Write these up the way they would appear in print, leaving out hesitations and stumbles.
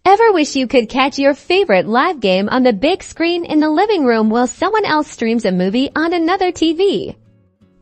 Ever wish you could catch your favorite live game on the big screen in the living room while someone else streams a movie on another TV?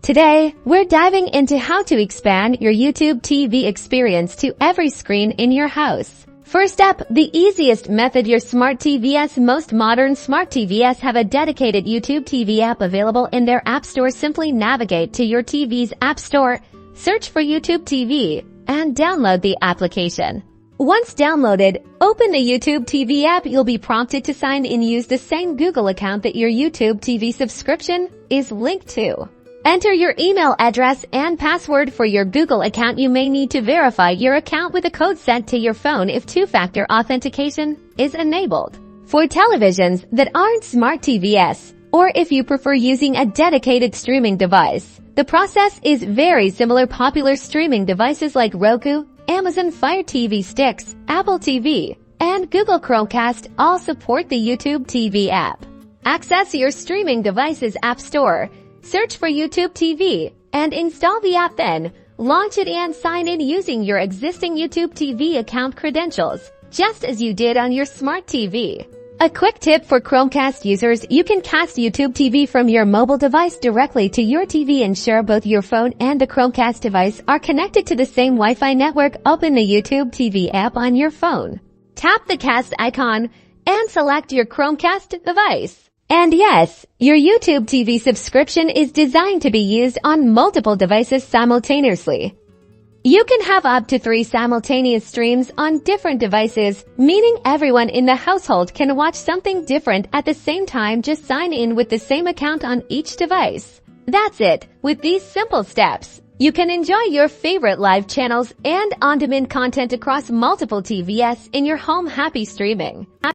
Today, we're diving into how to expand your YouTube TV experience to every screen in your house. First up, the easiest method, your smart TVs. Most modern smart TVs have a dedicated YouTube TV app available in their app store. Simply navigate to your TV's app store, search for YouTube TV, and download the application. Once downloaded, open the YouTube TV app. You'll be prompted to sign in. Use the same Google account that your YouTube TV subscription is linked to. Enter your email address and password for your Google account. You may need to verify your account with a code sent to your phone if two-factor authentication is enabled. For televisions that aren't smart TVs, or if you prefer using a dedicated streaming device, the process is very similar. Popular streaming devices like Roku, Amazon Fire TV Sticks, Apple TV, and Google Chromecast all support the YouTube TV app. Access your streaming device's app store, search for YouTube TV, and install the app. Then, launch it and sign in using your existing YouTube TV account credentials, just as you did on your smart TV. A quick tip for Chromecast users: you can cast YouTube TV from your mobile device directly to your TV. Ensure both your phone and the Chromecast device are connected to the same Wi-Fi network. Open the YouTube TV app on your phone. Tap the cast icon and select your Chromecast device. And yes, your YouTube TV subscription is designed to be used on multiple devices simultaneously. You can have up to 3 simultaneous streams on different devices, meaning everyone in the household can watch something different at the same time. Just sign in with the same account on each device. That's it. With these simple steps, you can enjoy your favorite live channels and on-demand content across multiple TVs in your home. Happy streaming!